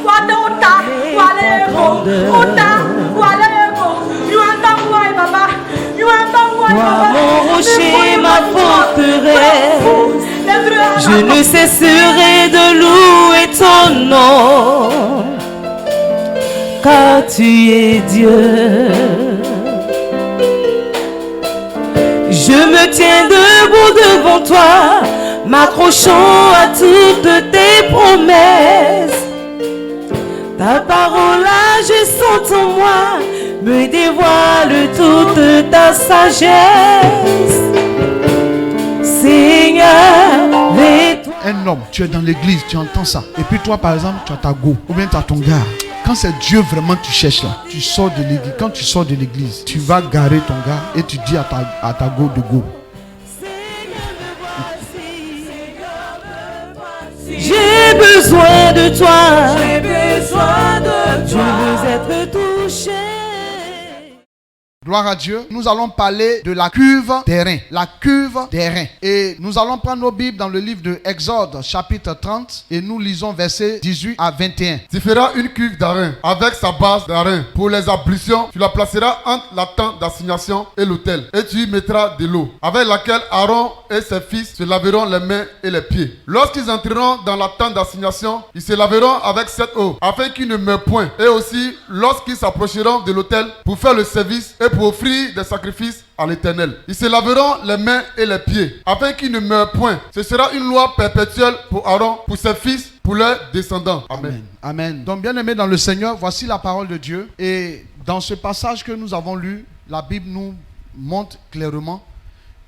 Toi mon rocher, ma forteresse, je ne cesserai de louer ton nom, car tu es Dieu. Je me tiens debout devant toi, m'accrochant à toutes tes promesses. Ta parole agissante en moi me dévoile toute ta sagesse. Seigneur, avec toi. Un homme, tu es dans l'église, tu entends ça. Et puis toi, par exemple, tu as ta go, ou bien tu as ton gars. Quand c'est Dieu vraiment que tu cherches là, tu sors de l'église. Quand tu sors de l'église, tu vas garer ton gars et tu dis à ta go de go. J'ai besoin de toi. J'ai besoin de toi. Je veux être touché. Gloire à Dieu. Nous allons parler de la cuve des reins. La cuve des reins. Et nous allons prendre nos Bibles dans le livre de Exode, chapitre 30. Et nous lisons versets 18 à 21. Tu feras une cuve d'airain avec sa base d'airain. Pour les ablutions, tu la placeras entre la tente d'assignation et l'autel. Et tu y mettras de l'eau, avec laquelle Aaron et ses fils se laveront les mains et les pieds. Lorsqu'ils entreront dans la tente d'assignation, ils se laveront avec cette eau, afin qu'ils ne meurent point. Et aussi, lorsqu'ils s'approcheront de l'autel pour faire le service et pour offrir des sacrifices à l'Éternel, ils se laveront les mains et les pieds, afin qu'ils ne meurent point. Ce sera une loi perpétuelle pour Aaron, pour ses fils, pour leurs descendants. Amen. Amen. Donc, bien aimés dans le Seigneur, voici la parole de Dieu. Et dans ce passage que nous avons lu, la Bible nous montre clairement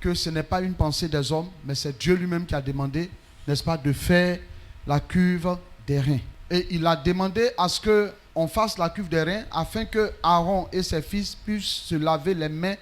que ce n'est pas une pensée des hommes, mais c'est Dieu lui-même qui a demandé, n'est-ce pas, de faire la cuve des reins. Et il a demandé à ce qu'on fasse la cuve des reins afin que Aaron et ses fils puissent se laver les mains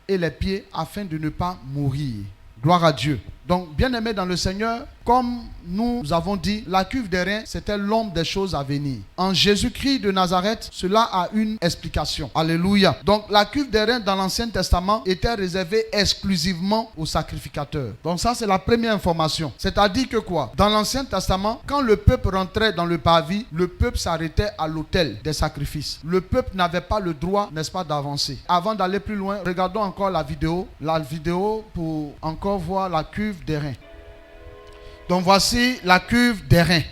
et les pieds afin de ne pas mourir. Gloire à Dieu. Donc, bien-aimés dans le Seigneur, comme nous avons dit, la cuve des reins, c'était l'ombre des choses à venir. En Jésus-Christ de Nazareth, cela a une explication. Alléluia. Donc, la cuve des reins dans l'Ancien Testament était réservée exclusivement aux sacrificateurs. Donc, ça, c'est la première information. C'est-à-dire que quoi? Dans l'Ancien Testament, quand le peuple rentrait dans le parvis, le peuple s'arrêtait à l'autel des sacrifices. Le peuple n'avait pas le droit, n'est-ce pas, d'avancer. Avant d'aller plus loin, regardons encore la vidéo pour encore voir la cuve des reins. Donc voici la cuve des reins.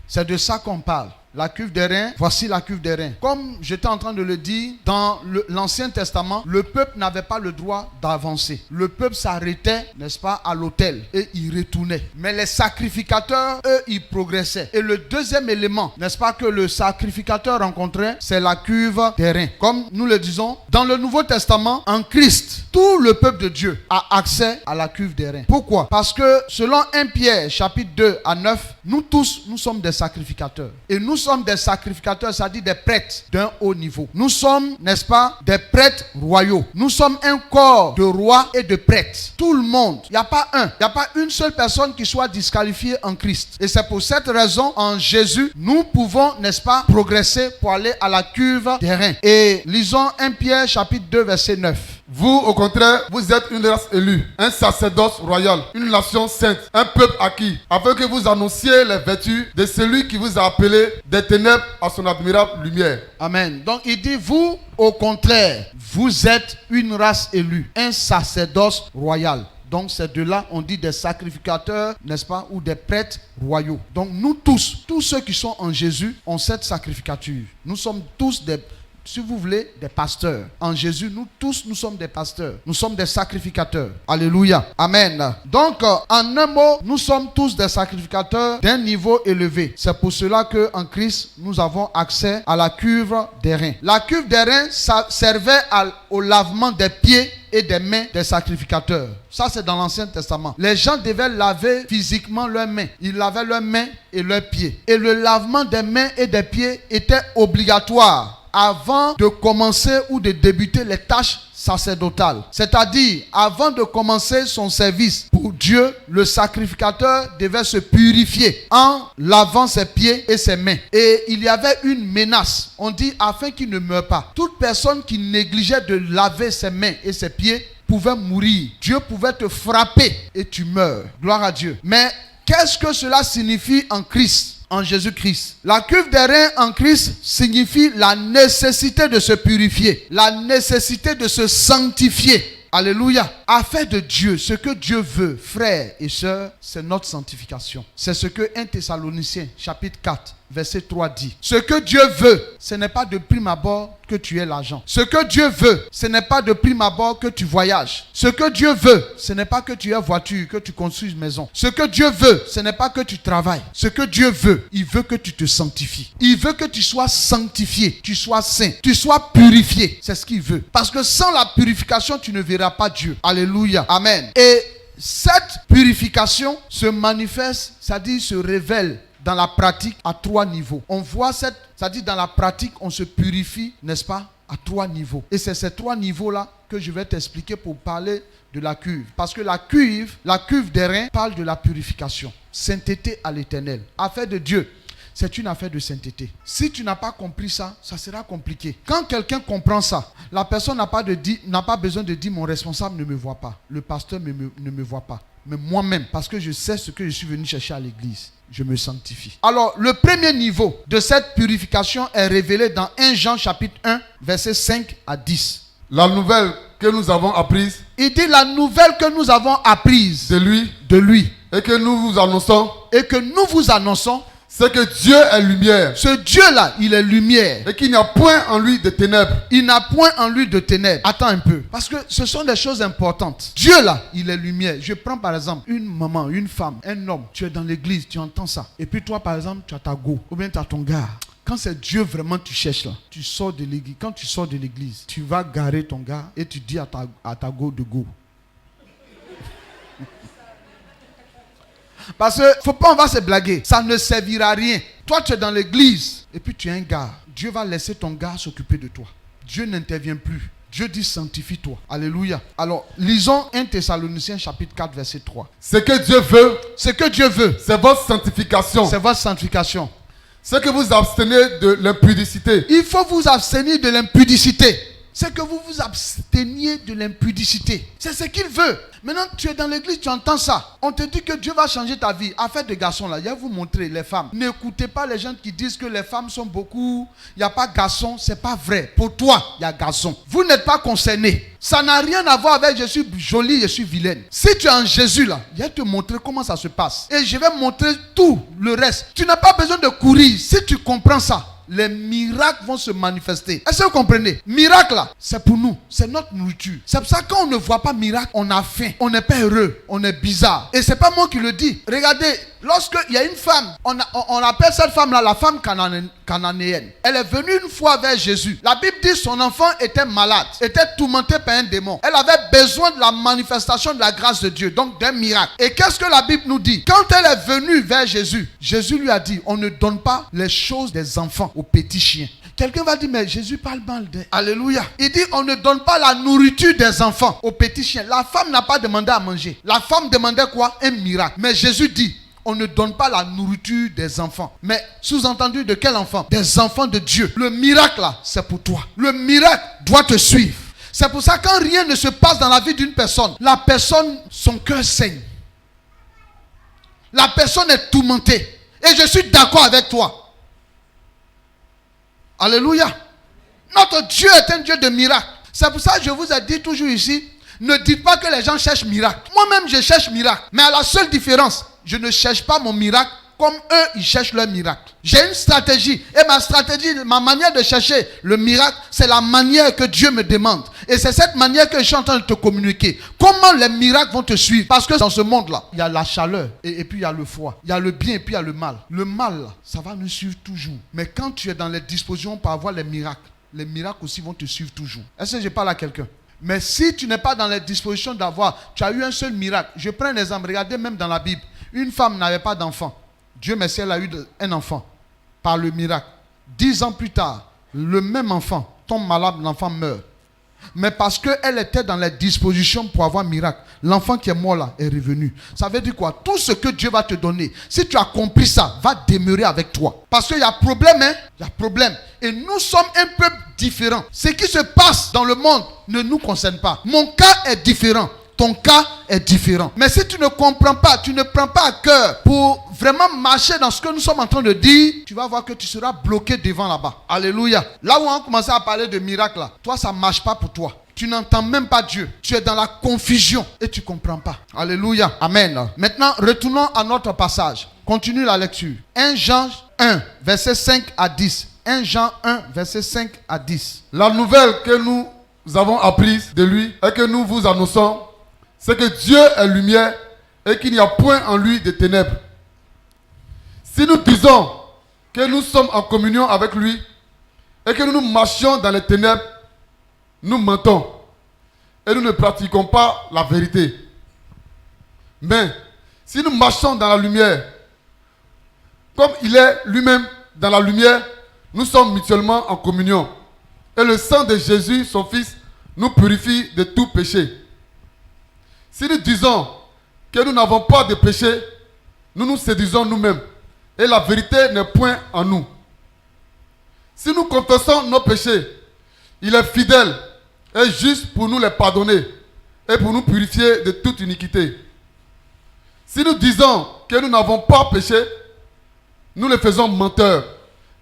C'est de ça qu'on parle. La cuve des reins, voici la cuve des reins. Comme j'étais en train de le dire, dans l'Ancien Testament, le peuple n'avait pas le droit d'avancer. Le peuple s'arrêtait, n'est-ce pas, à l'autel et il retournait. Mais les sacrificateurs, eux, ils progressaient. Et le deuxième élément, n'est-ce pas, que le sacrificateur rencontrait, c'est la cuve des reins. Comme nous le disons, dans le Nouveau Testament, en Christ, tout le peuple de Dieu a accès à la cuve des reins. Pourquoi? Parce que selon 1 Pierre, chapitre 2 à 9, nous tous, nous sommes des sacrificateurs. Et nous sommes des sacrificateurs, c'est-à-dire des prêtres d'un haut niveau. Nous sommes, n'est-ce pas, des prêtres royaux. Nous sommes un corps de rois et de prêtres. Tout le monde. Il n'y a pas une seule personne qui soit disqualifiée en Christ. Et c'est pour cette raison, en Jésus, nous pouvons, n'est-ce pas, progresser pour aller à la cuve des reins. Et lisons 1 Pierre, chapitre 2, verset 9. Vous, au contraire, vous êtes une race élue, un sacerdoce royal, une nation sainte, un peuple acquis, afin que vous annonciez les vertus de celui qui vous a appelé des ténèbres à son admirable lumière. Amen. Donc il dit, vous, au contraire, vous êtes une race élue, un sacerdoce royal. Donc c'est de là on dit des sacrificateurs, n'est-ce pas, ou des prêtres royaux. Donc nous tous ceux qui sont en Jésus ont cette sacrificature. Nous sommes tous des, si vous voulez, des pasteurs. En Jésus, nous tous, nous sommes des pasteurs. Nous sommes des sacrificateurs. Alléluia. Amen. Donc, en un mot, nous sommes tous des sacrificateurs d'un niveau élevé. C'est pour cela qu'en Christ, nous avons accès à la cuve des reins. La cuve des reins, ça servait au lavement des pieds et des mains des sacrificateurs. Ça, c'est dans l'Ancien Testament. Les gens devaient laver physiquement leurs mains. Ils lavaient leurs mains et leurs pieds. Et le lavement des mains et des pieds était obligatoire avant de commencer ou de débuter les tâches sacerdotales. C'est-à-dire, avant de commencer son service pour Dieu, le sacrificateur devait se purifier en lavant ses pieds et ses mains. Et il y avait une menace. On dit, afin qu'il ne meure pas. Toute personne qui négligeait de laver ses mains et ses pieds pouvait mourir. Dieu pouvait te frapper et tu meurs. Gloire à Dieu. Mais qu'est-ce que cela signifie en Christ? en Jésus-Christ. La cuve des reins en Christ signifie la nécessité de se purifier, la nécessité de se sanctifier. Alléluia. Afin de Dieu, ce que Dieu veut, frères et sœurs, c'est notre sanctification. C'est ce que 1 Thessaloniciens, chapitre 4, verset 3 dit. Ce que Dieu veut, ce n'est pas de prime abord que tu aies l'argent. Ce que Dieu veut, ce n'est pas de prime abord que tu voyages. Ce que Dieu veut, ce n'est pas que tu aies voiture, que tu construises une maison. Ce que Dieu veut, ce n'est pas que tu travailles. Ce que Dieu veut, il veut que tu te sanctifies. Il veut que tu sois sanctifié, tu sois saint, tu sois purifié. C'est ce qu'il veut. Parce que sans la purification, tu ne verras pas Dieu. Alléluia. Amen. Et cette purification se manifeste, c'est-à-dire se révèle dans la pratique à 3 niveaux. On voit c'est-à-dire dans la pratique, on se purifie, n'est-ce pas, à 3 niveaux. Et c'est ces 3 niveaux-là que je vais t'expliquer pour parler de la cuve. Parce que la cuve des reins parle de la purification. Sainteté à l'éternel. Affaire de Dieu. C'est une affaire de sainteté. Si tu n'as pas compris ça, ça sera compliqué. Quand quelqu'un comprend ça, la personne n'a pas besoin de dire mon responsable ne me voit pas, le pasteur ne me voit pas. Mais moi-même, parce que je sais ce que je suis venu chercher à l'église, je me sanctifie. Alors, le premier niveau de cette purification est révélé dans 1 Jean chapitre 1, versets 5 à 10. La nouvelle que nous avons apprise. Il dit la nouvelle que nous avons apprise de lui. Et que nous vous annonçons. C'est que Dieu est lumière. Ce Dieu-là, il est lumière. Et qu'il n'y a point en lui de ténèbres. Il n'a point en lui de ténèbres. Attends un peu. Parce que ce sont des choses importantes. Dieu-là, il est lumière. Je prends par exemple une maman, une femme, un homme. Tu es dans l'église, tu entends ça. Et puis toi, par exemple, tu as ta go. Ou bien tu as ton gars. Quand c'est Dieu vraiment tu cherches là, tu sors de l'église. Quand tu sors de l'église, tu vas garer ton gars et tu dis à ta go de go. Parce que faut pas, on va se blaguer. Ça ne servira à rien. Toi, tu es dans l'église et puis tu es un gars. Dieu va laisser ton gars s'occuper de toi. Dieu n'intervient plus. Dieu dit sanctifie-toi. Alléluia. Alors, lisons 1 Thessaloniciens chapitre 4 verset 3. Ce que Dieu veut, c'est votre sanctification. C'est votre sanctification. C'est que vous abstenez de l'impudicité. Il faut vous abstenir de l'impudicité. C'est que vous vous absteniez de l'impudicité. C'est ce qu'il veut. Maintenant, tu es dans l'église, tu entends ça. On te dit que Dieu va changer ta vie. Affaire de garçons là, je vais vous montrer les femmes. N'écoutez pas les gens qui disent que les femmes sont beaucoup. Il n'y a pas garçons, c'est pas vrai. Pour toi, il y a garçons. Vous n'êtes pas concernés. Ça n'a rien à voir avec je suis jolie, je suis vilaine. Si tu es en Jésus là, je vais te montrer comment ça se passe. Et je vais montrer tout le reste. Tu n'as pas besoin de courir. Si tu comprends ça, les miracles vont se manifester. Est-ce que vous comprenez? Miracle là, c'est pour nous. C'est notre nourriture. C'est pour ça que quand on ne voit pas miracle, on a faim. On n'est pas heureux. On est bizarre. Et c'est pas moi qui le dis. Regardez, lorsqu'il y a une femme, on appelle cette femme là la femme cananéenne. Elle est venue une fois vers Jésus. La Bible dit son enfant était malade, était tourmenté par un démon. Elle avait besoin de la manifestation de la grâce de Dieu, donc d'un miracle. Et qu'est-ce que la Bible nous dit? Quand elle est venue vers Jésus, Jésus lui a dit, on ne donne pas les choses des enfants aux petits chiens. Quelqu'un va dire, mais Jésus parle mal de... Alléluia. Il dit, on ne donne pas la nourriture des enfants aux petits chiens. La femme n'a pas demandé à manger. La femme demandait quoi? Un miracle. Mais Jésus dit, on ne donne pas la nourriture des enfants. Mais sous-entendu, de quel enfant? Des enfants de Dieu. Le miracle là, c'est pour toi. Le miracle doit te suivre. C'est pour ça que quand rien ne se passe dans la vie d'une personne, la personne, son cœur saigne. La personne est tourmentée. Et je suis d'accord avec toi. Alléluia. Notre Dieu est un Dieu de miracles. C'est pour ça que je vous ai dit toujours ici, ne dites pas que les gens cherchent miracle. Moi-même, je cherche miracle. Mais à la seule différence, je ne cherche pas mon miracle comme eux, ils cherchent leur miracle. J'ai une stratégie. Et ma stratégie, ma manière de chercher le miracle, c'est la manière que Dieu me demande. Et c'est cette manière que je suis en train de te communiquer. Comment les miracles vont te suivre? Parce que dans ce monde-là, il y a la chaleur et puis il y a le froid. Il y a le bien et puis il y a le mal. Le mal, là, ça va nous suivre toujours. Mais quand tu es dans les dispositions pour avoir les miracles aussi vont te suivre toujours. Est-ce que je parle à quelqu'un? Mais si tu n'es pas dans les dispositions d'avoir, tu as eu un seul miracle. Je prends un exemple. Regardez même dans la Bible. Une femme n'avait pas d'enfant. Dieu merci, elle a eu un enfant par le miracle. 10 ans plus tard, le même enfant tombe malade, l'enfant meurt. Mais parce qu'elle était dans les dispositions pour avoir un miracle, l'enfant qui est mort là est revenu. Ça veut dire quoi? Tout ce que Dieu va te donner, si tu as compris ça, va demeurer avec toi. Parce qu'il y a problème, hein? Il y a problème. Et nous sommes un peu différents. Ce qui se passe dans le monde ne nous concerne pas. Mon cas est différent. ton cas est différent. Mais si tu ne comprends pas, tu ne prends pas à cœur pour vraiment marcher dans ce que nous sommes en train de dire, tu vas voir que tu seras bloqué devant là-bas. Alléluia. Là où on a commencé à parler de miracles, là, toi, ça ne marche pas pour toi. Tu n'entends même pas Dieu. Tu es dans la confusion et tu ne comprends pas. Alléluia. Amen. Maintenant, retournons à notre passage. Continue la lecture. 1 Jean 1, verset 5 à 10. 1 Jean 1, verset 5 à 10. La nouvelle que nous avons apprise de lui et que nous vous annonçons, c'est que Dieu est lumière et qu'il n'y a point en lui de ténèbres. Si nous disons que nous sommes en communion avec lui et que nous marchions dans les ténèbres, nous mentons et nous ne pratiquons pas la vérité. Mais si nous marchons dans la lumière, comme il est lui-même dans la lumière, nous sommes mutuellement en communion. Et le sang de Jésus, son Fils, nous purifie de tout péché. Si nous disons que nous n'avons pas de péché, nous nous séduisons nous-mêmes. Et la vérité n'est point en nous. Si nous confessons nos péchés, il est fidèle et juste pour nous les pardonner et pour nous purifier de toute iniquité. Si nous disons que nous n'avons pas péché, nous le faisons menteur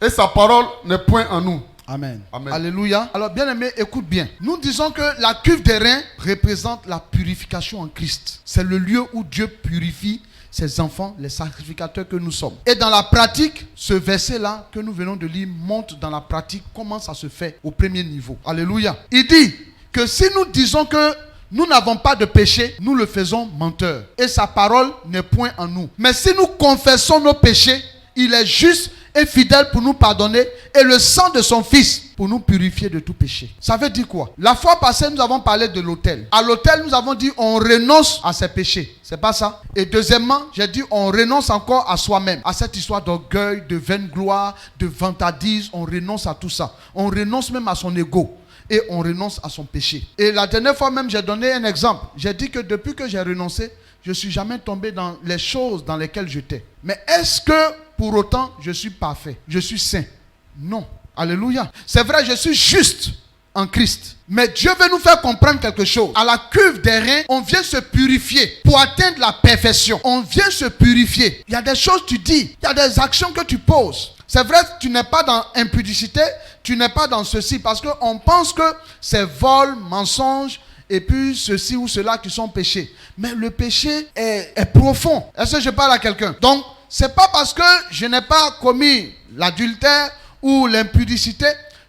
et sa parole n'est point en nous. Amen. Amen. Alléluia. Alors, bien aimé, écoute bien. Nous disons que la cuve des reins représente la purification en Christ. C'est le lieu où Dieu purifie ses enfants, les sacrificateurs que nous sommes. Et dans la pratique, ce verset-là que nous venons de lire montre dans la pratique comment ça se fait au premier niveau. Alléluia. Il dit que si nous disons que nous n'avons pas de péché, nous le faisons menteur. Et sa parole n'est point en nous. Mais si nous confessons nos péchés, il est juste et fidèle pour nous pardonner et le sang de son Fils pour nous purifier de tout péché. Ça veut dire quoi? La fois passée, nous avons parlé de l'autel. À l'autel, nous avons dit on renonce à ses péchés. C'est pas ça? Et deuxièmement, j'ai dit on renonce encore à soi-même. À cette histoire d'orgueil, de vaine gloire, de vantardise. On renonce à tout ça. On renonce même à son ego. Et on renonce à son péché. Et la dernière fois même, j'ai donné un exemple. J'ai dit que depuis que j'ai renoncé, je ne suis jamais tombé dans les choses dans lesquelles j'étais. Mais est-ce que pour autant je suis parfait? Je suis saint? Non. Alléluia. C'est vrai, je suis juste en Christ. Mais Dieu veut nous faire comprendre quelque chose. À la cuve des reins, on vient se purifier pour atteindre la perfection. On vient se purifier. Il y a des choses que tu dis, il y a des actions que tu poses. C'est vrai, tu n'es pas dans impudicité, tu n'es pas dans ceci, parce qu'on pense que c'est vol, mensonge, et puis ceci ou cela qui sont péchés. Mais le péché est profond. Est-ce que je parle à quelqu'un? Donc, c'est pas parce que je n'ai pas commis l'adultère ou l'impudicité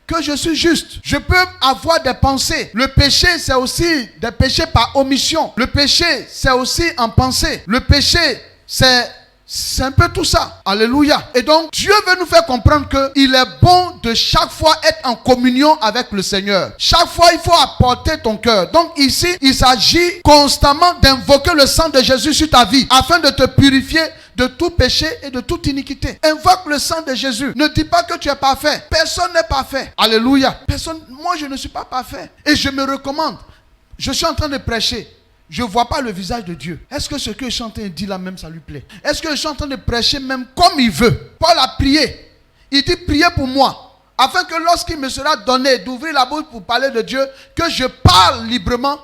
que je suis juste. Je peux avoir des pensées. Le péché, c'est aussi des péchés par omission. Le péché, c'est aussi en pensée. Le péché, c'est un peu tout ça. Alléluia. Et donc, Dieu veut nous faire comprendre qu'il est bon de chaque fois être en communion avec le Seigneur. Chaque fois, il faut apporter ton cœur. Donc ici, il s'agit constamment d'invoquer le sang de Jésus sur ta vie afin de te purifier de tout péché et de toute iniquité. Invoque le sang de Jésus. Ne dis pas que tu es parfait. Personne n'est parfait. Alléluia. Moi, je ne suis pas parfait. Et je me recommande. Je suis en train de prêcher. Je ne vois pas le visage de Dieu. Est-ce que ce que je suis en train de dire là même, ça lui plaît? Est-ce que je suis en train de prêcher même comme il veut? Paul a prié. Il dit priez pour moi. Afin que lorsqu'il me sera donné d'ouvrir la bouche pour parler de Dieu, que je parle librement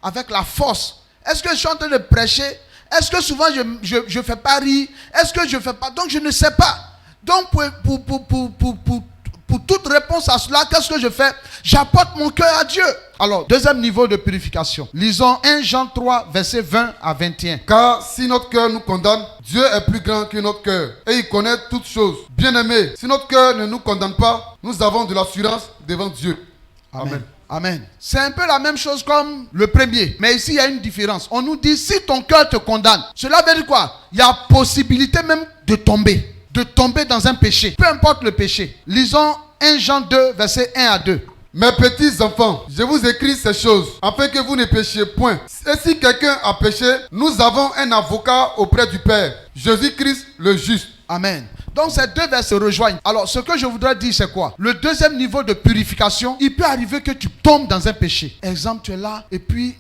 avec la force. Est-ce que je suis en train de prêcher? Est-ce que souvent je ne fais pas rire? Est-ce que je ne fais pas? Donc je ne sais pas. Donc pour toute réponse à cela, qu'est-ce que je fais? J'apporte mon cœur à Dieu. Alors, deuxième niveau de purification. Lisons 1 Jean 3, versets 20 à 21. Car si notre cœur nous condamne, Dieu est plus grand que notre cœur et il connaît toutes choses. Bien-aimés, si notre cœur ne nous condamne pas, nous avons de l'assurance devant Dieu. Amen. Amen. C'est un peu la même chose comme le premier. Mais ici, il y a une différence. On nous dit, si ton cœur te condamne, cela veut dire quoi? Il y a possibilité même de tomber. De tomber dans un péché. Peu importe le péché. Lisons 1 Jean 2, versets 1 à 2. Mes petits enfants, je vous écris ces choses afin que vous ne péchiez point. Et si quelqu'un a péché, nous avons un avocat auprès du Père, Jésus-Christ le juste. Amen. Donc ces deux versets se rejoignent. Alors ce que je voudrais dire c'est quoi? Le deuxième niveau de purification, il peut arriver que tu tombes dans un péché. Exemple, tu es là et puis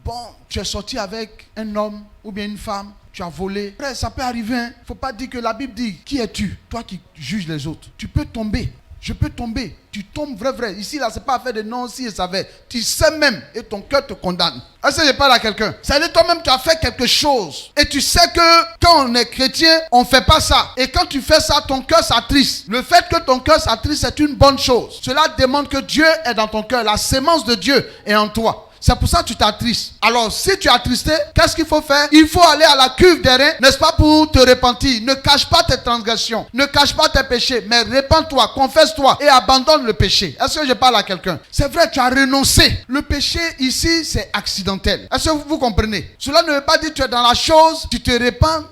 tu es sorti avec un homme ou bien une femme. Tu as volé. Après, ça peut arriver. Il ne faut pas dire que la Bible dit, qui es-tu? Toi qui juges les autres. Tu peux tomber. Je peux tomber. Tu tombes vrai. Ici, là, c'est pas affaire de non, si je savais. Tu sais même et ton cœur te condamne. Est-ce que je parle à quelqu'un? C'est-à-dire toi-même, tu as fait quelque chose. Et tu sais que quand on est chrétien, on ne fait pas ça. Et quand tu fais ça, ton cœur s'attriste. Le fait que ton cœur s'attriste, c'est une bonne chose. Cela demande que Dieu est dans ton cœur. La sémence de Dieu est en toi. C'est pour ça que tu t'attristes. Alors, si tu es attristé, qu'est-ce qu'il faut faire? Il faut aller à la cuve des reins, n'est-ce pas, pour te repentir. Ne cache pas tes transgressions. Ne cache pas tes péchés. Mais répands-toi, confesse-toi et abandonne le péché. Est-ce que je parle à quelqu'un? C'est vrai, tu as renoncé. Le péché, ici, c'est accidentel. Est-ce que vous comprenez? Cela ne veut pas dire que tu es dans la chose, tu te répands,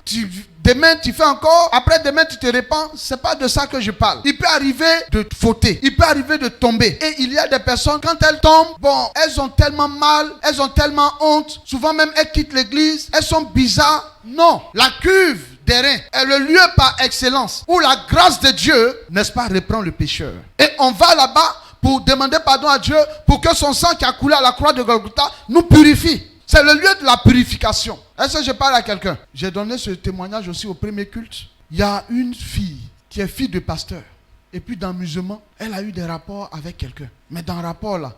demain, tu fais encore. Après, demain, tu te répands. C'est pas de ça que je parle. Il peut arriver de fauter. Il peut arriver de tomber. Et il y a des personnes, quand elles tombent, bon, elles ont tellement mal. Elles ont tellement honte. Souvent même, elles quittent l'église. Elles sont bizarres. Non. La cuve des reins est le lieu par excellence où la grâce de Dieu, n'est-ce pas, reprend le pécheur. Et on va là-bas pour demander pardon à Dieu pour que son sang qui a coulé à la croix de Golgotha nous purifie. C'est le lieu de la purification. Est-ce que je parle à quelqu'un? J'ai donné ce témoignage aussi au premier culte. Il y a une fille qui est fille de pasteur. Et puis dans le musulman, elle a eu des rapports avec quelqu'un. Mais dans le rapport là,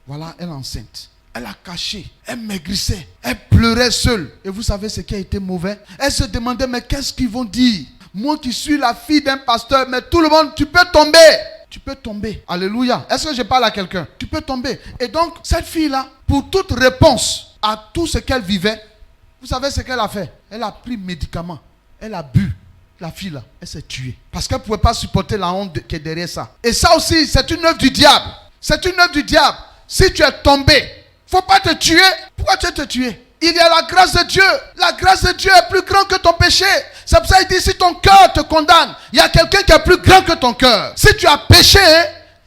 voilà, elle est enceinte. Elle a caché, elle maigrissait, elle pleurait seule. Et vous savez ce qui a été mauvais? Elle se demandait, mais qu'est-ce qu'ils vont dire? Moi qui suis la fille d'un pasteur, mais tout le monde, tu peux tomber. Tu peux tomber. Alléluia. Est-ce que je parle à quelqu'un? Tu peux tomber. Et donc, cette fille-là, pour toute réponse à tout ce qu'elle vivait, vous savez ce qu'elle a fait? Elle a pris médicaments. Elle a bu. La fille là, elle s'est tuée. Parce qu'elle ne pouvait pas supporter la honte qui est derrière ça. Et ça aussi, c'est une œuvre du diable. C'est une œuvre du diable. Si tu es tombé, il ne faut pas te tuer. Pourquoi tu veux te tuer? Il y a la grâce de Dieu. La grâce de Dieu est plus grande que ton péché. C'est pour ça qu'il dit, si ton cœur te condamne, il y a quelqu'un qui est plus grand que ton cœur. Si tu as péché,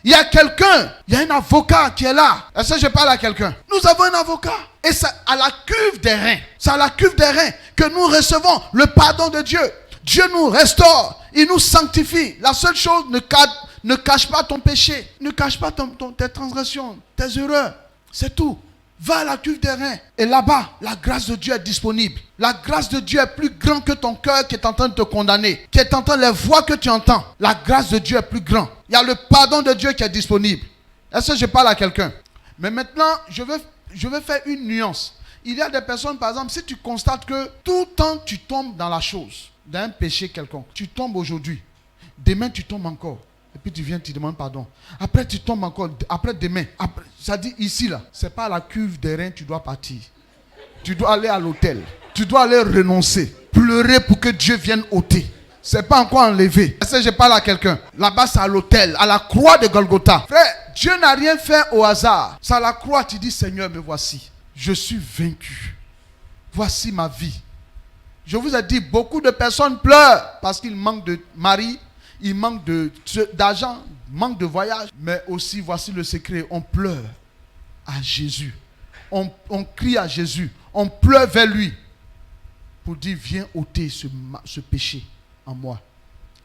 il y a quelqu'un, il y a un avocat qui est là. Est-ce que je parle à quelqu'un? Nous avons un avocat. Et c'est à la cuve des reins. C'est à la cuve des reins que nous recevons le pardon de Dieu. Dieu nous restaure. Il nous sanctifie. La seule chose, ne cache pas ton péché. Ne cache pas tes transgressions, tes erreurs. C'est tout. Va à la cuve des reins. Et là-bas, la grâce de Dieu est disponible. La grâce de Dieu est plus grande que ton cœur qui est en train de te condamner. Qui est en train de les voix que tu entends. La grâce de Dieu est plus grande. Il y a le pardon de Dieu qui est disponible. Est-ce que je parle à quelqu'un? Mais maintenant, je veux faire une nuance. Il y a des personnes, par exemple, si tu constates que tout le temps tu tombes dans la chose, dans un péché quelconque, tu tombes aujourd'hui, demain tu tombes encore. Et puis tu viens, tu demandes pardon. Après tu tombes encore, après demain. Ça dit ici là, c'est pas à la cuve des reins tu dois partir. Tu dois aller à l'autel. Tu dois aller renoncer. Pleurer pour que Dieu vienne ôter. C'est pas encore enlevé. Est-ce que je parle à quelqu'un? Là-bas c'est à l'autel, à la croix de Golgotha. Frère, Dieu n'a rien fait au hasard. C'est à la croix, tu dis Seigneur, me voici. Je suis vaincu. Voici ma vie. Je vous ai dit, beaucoup de personnes pleurent parce qu'ils manquent de mari. Il manque d'argent, manque de voyage. Mais aussi, voici le secret. On pleure à Jésus. On crie à Jésus. On pleure vers lui. Pour dire, viens ôter ce péché en moi.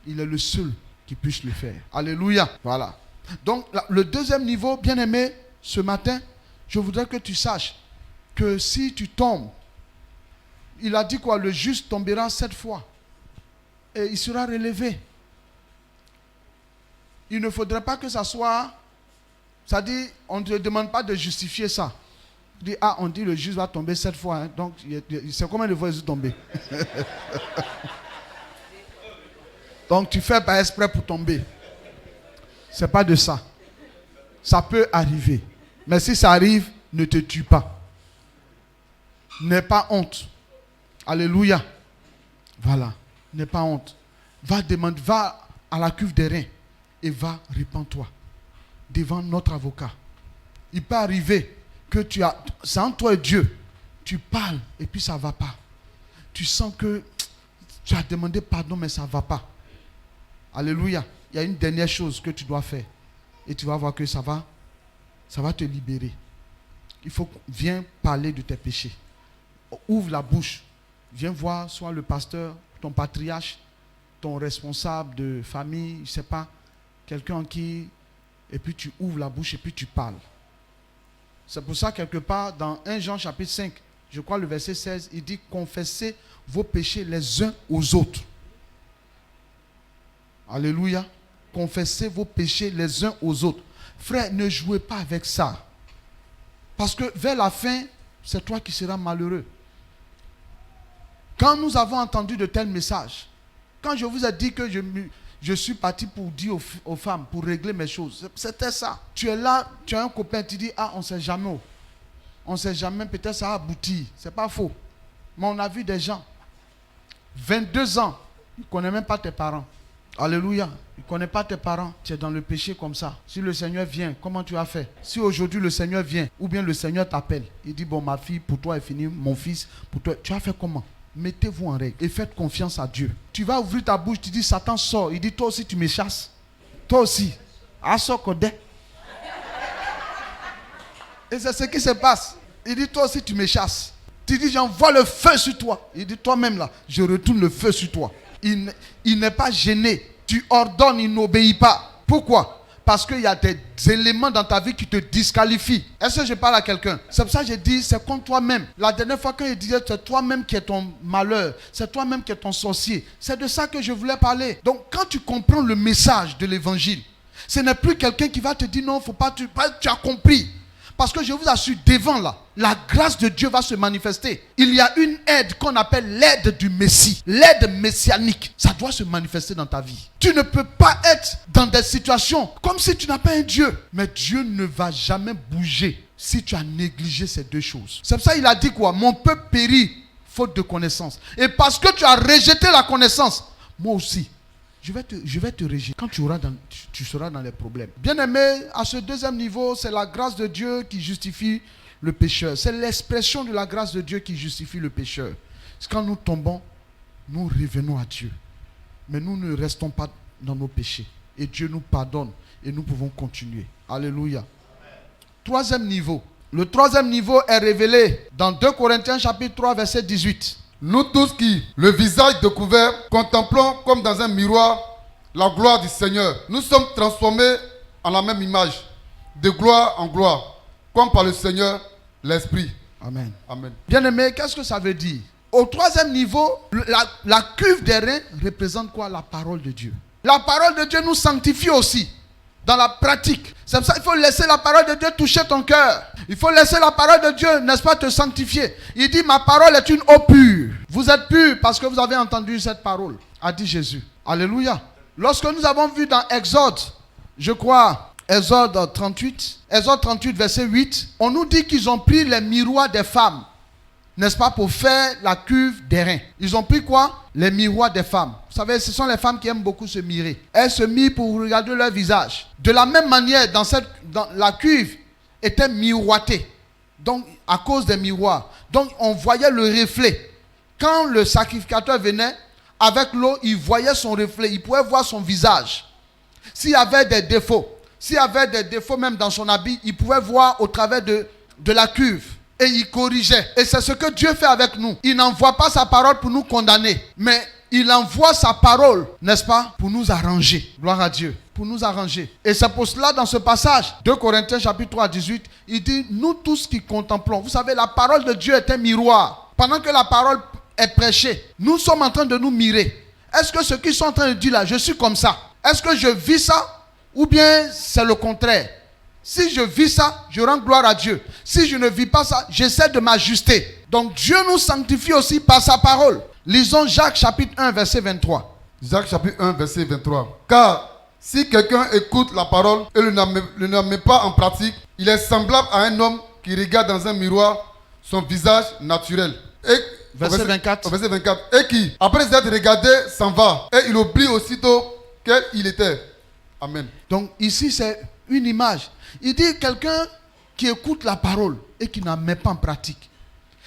Il est le seul qui puisse le faire. Alléluia. Voilà. Donc, le deuxième niveau, bien aimé, ce matin, je voudrais que tu saches que si tu tombes, il a dit quoi? Le juste tombera 7 fois. Et il sera relevé. Il ne faudrait pas que ça soit... Ça dit, on ne te demande pas de justifier ça. On dit le juste va tomber 7 fois. Hein, donc, c'est combien de fois il est tombé? Donc, tu fais pas exprès pour tomber. C'est pas de ça. Ça peut arriver. Mais si ça arrive, ne te tue pas. N'aie pas honte. Alléluia. Voilà. N'aie pas honte. Va à la cuve des reins. Et va, répands-toi devant notre avocat. Il peut arriver que c'est entre toi et Dieu. Tu parles et puis ça ne va pas. Tu sens que tu as demandé pardon mais ça ne va pas. Alléluia. Il y a une dernière chose que tu dois faire. Et tu vas voir que ça va te libérer. Il faut viens parler de tes péchés. Ouvre la bouche. Viens voir soit le pasteur, ton patriarche, ton responsable de famille, je ne sais pas. Quelqu'un qui... Et puis tu ouvres la bouche et puis tu parles. C'est pour ça, quelque part, dans 1 Jean chapitre 5, je crois le verset 16, il dit « Confessez vos péchés les uns aux autres. » Alléluia. confesser vos péchés les uns aux autres. Frère, ne jouez pas avec ça. Parce que vers la fin, c'est toi qui seras malheureux. Quand nous avons entendu de tels messages, quand je vous ai dit que je suis parti pour dire aux femmes, pour régler mes choses, c'était ça. Tu es là, tu as un copain, tu dis, ah, on ne sait jamais. On ne sait jamais, peut-être ça a abouti. C'est pas faux. Mais on a vu des gens, 22 ans, ils ne connaissent même pas tes parents. Alléluia. Ils ne connaissent pas tes parents. Tu es dans le péché comme ça. Si le Seigneur vient, comment tu as fait? Si aujourd'hui le Seigneur vient, ou bien le Seigneur t'appelle, il dit, bon, ma fille, pour toi est fini, mon fils, pour toi, tu as fait comment? Mettez-vous en règle et faites confiance à Dieu. Tu vas ouvrir ta bouche, tu dis, Satan sort. Il dit, toi aussi tu me chasses. Toi aussi. Et c'est ce qui se passe. Il dit, toi aussi tu me chasses. Tu dis, j'envoie le feu sur toi. Il dit, toi-même là, je retourne le feu sur toi. Il n'est pas gêné. Tu ordonnes, il n'obéit pas. Pourquoi? Parce qu'il y a des éléments dans ta vie qui te disqualifient. Est-ce que je parle à quelqu'un? C'est pour ça que j'ai dit, c'est contre toi-même. La dernière fois quand il disait, c'est toi-même qui es ton malheur. C'est toi-même qui es ton sorcier. C'est de ça que je voulais parler. Donc quand tu comprends le message de l'évangile, ce n'est plus quelqu'un qui va te dire, non, faut pas, tu as compris. Parce que je vous assure, devant là, la grâce de Dieu va se manifester. Il y a une aide qu'on appelle l'aide du Messie. L'aide messianique. Ça doit se manifester dans ta vie. Tu ne peux pas être dans des situations comme si tu n'as pas un Dieu. Mais Dieu ne va jamais bouger si tu as négligé ces deux choses. C'est pour ça qu'il a dit quoi? Mon peuple périt faute de connaissance. Et parce que tu as rejeté la connaissance, moi aussi, je vais te rejeter. Quand tu seras dans les problèmes. Bien aimé, à ce deuxième niveau, c'est la grâce de Dieu qui justifie le pécheur. C'est l'expression de la grâce de Dieu qui justifie le pécheur. C'est quand nous tombons, nous revenons à Dieu. Mais nous ne restons pas dans nos péchés. Et Dieu nous pardonne et nous pouvons continuer. Alléluia. Troisième niveau. Le troisième niveau est révélé dans 2 Corinthiens chapitre 3 verset 18. Nous tous qui, le visage découvert, contemplons comme dans un miroir la gloire du Seigneur. Nous sommes transformés en la même image, de gloire en gloire, comme par le Seigneur, l'Esprit. Amen. Amen. Bien-aimé, qu'est-ce que ça veut dire? Au troisième niveau, la cuve des reins représente quoi? La parole de Dieu. La parole de Dieu nous sanctifie aussi. Dans la pratique. C'est pour ça qu'il faut laisser la parole de Dieu toucher ton cœur. Il faut laisser la parole de Dieu, n'est-ce pas, te sanctifier. Il dit, ma parole est une eau pure. Vous êtes purs parce que vous avez entendu cette parole, a dit Jésus. Alléluia. Lorsque nous avons vu dans Exode, je crois, Exode 38, verset 8, on nous dit qu'ils ont pris les miroirs des femmes, n'est-ce pas, pour faire la cuve des reins. Ils ont pris quoi? Les miroirs des femmes. Vous savez, ce sont les femmes qui aiment beaucoup se mirer. Elles se mirent pour regarder leur visage. De la même manière, dans la cuve était miroitée. Donc, à cause des miroirs. Donc, on voyait le reflet. Quand le sacrificateur venait, avec l'eau, il voyait son reflet. Il pouvait voir son visage. S'il y avait des défauts, même dans son habit, il pouvait voir au travers de la cuve. Et il corrigeait. Et c'est ce que Dieu fait avec nous. Il n'envoie pas sa parole pour nous condamner. Mais il envoie sa parole, n'est-ce pas, pour nous arranger. Gloire à Dieu. Pour nous arranger. Et c'est pour cela, dans ce passage, 2 Corinthiens chapitre 3, 18, il dit, nous tous qui contemplons. Vous savez, la parole de Dieu est un miroir. Pendant que la parole est prêchée, nous sommes en train de nous mirer. Est-ce que ce qu'ils sont en train de dire là, je suis comme ça? Est-ce que je vis ça? Ou bien c'est le contraire? Si je vis ça, je rends gloire à Dieu. Si je ne vis pas ça, j'essaie de m'ajuster. Donc Dieu nous sanctifie aussi par sa parole. Lisons Jacques chapitre 1 verset 23. Jacques chapitre 1 verset 23. Car si quelqu'un écoute la parole et ne la met pas en pratique, il est semblable à un homme qui regarde dans un miroir son visage naturel. Et verset 24. Verset 24. Et qui, après être regardé, s'en va. Et il oublie aussitôt quel il était. Amen. Donc ici c'est une image. Il dit quelqu'un qui écoute la parole et qui n'en met pas en pratique.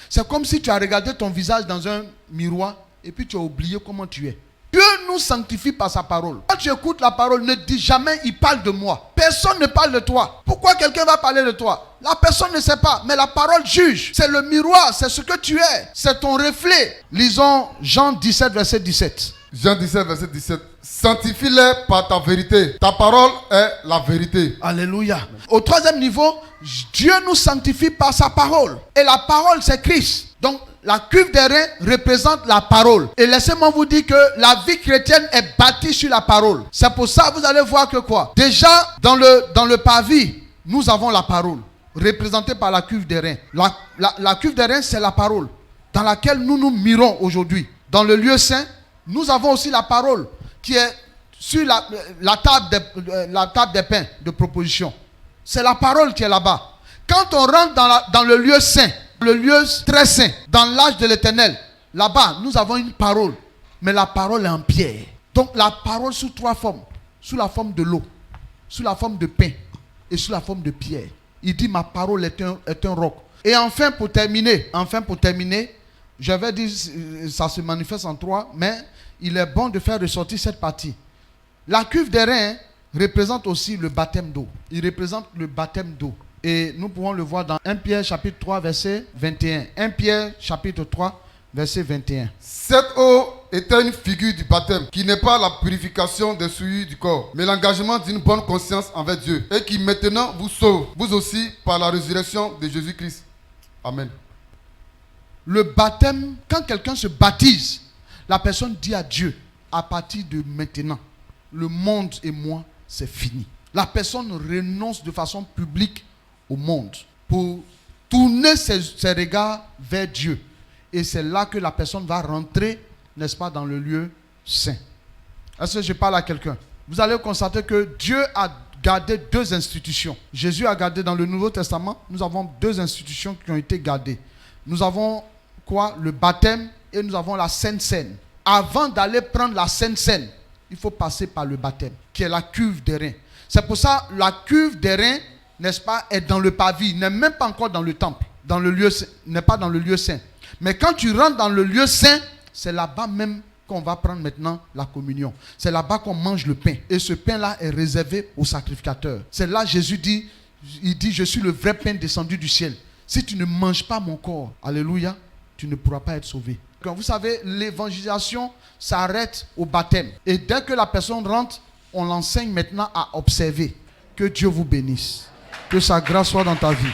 C'est comme si tu as regardé ton visage dans un miroir et puis tu as oublié comment tu es. Dieu nous sanctifie par sa parole. Quand tu écoutes la parole, ne dis jamais il parle de moi. Personne ne parle de toi. Pourquoi quelqu'un va parler de toi? La personne ne sait pas, mais la parole juge. C'est le miroir, c'est ce que tu es. C'est ton reflet. Lisons Jean 17, verset 17. Jean 17, verset 17. Sanctifie-les par ta vérité. Ta parole est la vérité. Alléluia. Au troisième niveau, Dieu nous sanctifie par sa parole. Et la parole, c'est Christ. Donc, La cuve des reins représente la parole. Et laissez-moi vous dire que la vie chrétienne est bâtie sur la parole. C'est pour ça que vous allez voir que quoi? Déjà, dans le parvis, nous avons la parole, représentée par la cuve des reins. La cuve des reins, c'est la parole, dans laquelle nous nous mirons aujourd'hui. Dans le lieu saint, nous avons aussi la parole, qui est sur la table des pains de proposition. C'est la parole qui est là-bas. Quand on rentre dans le lieu saint, le lieu très saint, dans l'âge de l'Éternel, là-bas, nous avons une parole. Mais la parole est en pierre. Donc la parole sous 3 formes. Sous la forme de l'eau, sous la forme de pain et sous la forme de pierre. Il dit ma parole est un roc. Et enfin pour terminer, je vais dire, ça se manifeste en 3, mais il est bon de faire ressortir cette partie. La cuve des reins représente aussi le baptême d'eau. Il représente le baptême d'eau. Et nous pouvons le voir dans 1 Pierre chapitre 3 verset 21. 1 Pierre chapitre 3 verset 21. Cette eau était une figure du baptême, qui n'est pas la purification des souillures du corps, mais l'engagement d'une bonne conscience envers Dieu, et qui maintenant vous sauve, vous aussi, par la résurrection de Jésus-Christ. Amen. Le baptême, quand quelqu'un se baptise, la personne dit à Dieu, à partir de maintenant, le monde et moi, c'est fini. La personne renonce de façon publique au monde pour tourner ses regards vers Dieu. Et c'est là que la personne va rentrer, n'est-ce pas, dans le lieu saint. Est-ce que je parle à quelqu'un? Vous allez constater que Dieu a gardé 2 institutions. Jésus a gardé dans le Nouveau Testament, nous avons 2 institutions qui ont été gardées. Nous avons quoi? Le baptême et nous avons la Sainte Seine. Avant d'aller prendre la Sainte Seine, il faut passer par le baptême, qui est la cuve des reins. C'est pour ça que la cuve des reins, n'est-ce pas, est dans le parvis, n'est même pas encore dans le temple, dans le lieu, n'est pas dans le lieu saint. Mais quand tu rentres dans le lieu saint, c'est là-bas même qu'on va prendre maintenant la communion. C'est là-bas qu'on mange le pain. Et ce pain-là est réservé aux sacrificateurs. C'est là Jésus dit, il dit, je suis le vrai pain descendu du ciel. Si tu ne manges pas mon corps, alléluia, tu ne pourras pas être sauvé. Quand vous savez, l'évangélisation s'arrête au baptême. Et dès que la personne rentre, on l'enseigne maintenant à observer. Que Dieu vous bénisse. Que sa grâce soit dans ta vie.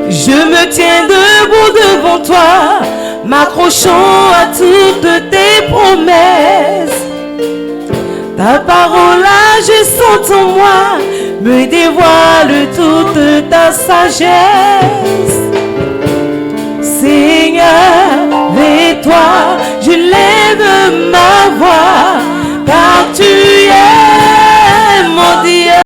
Je me tiens debout devant toi, m'accrochant à toutes tes promesses. Ta parole agissante en moi me dévoile toute ta sagesse. Seigneur, vers toi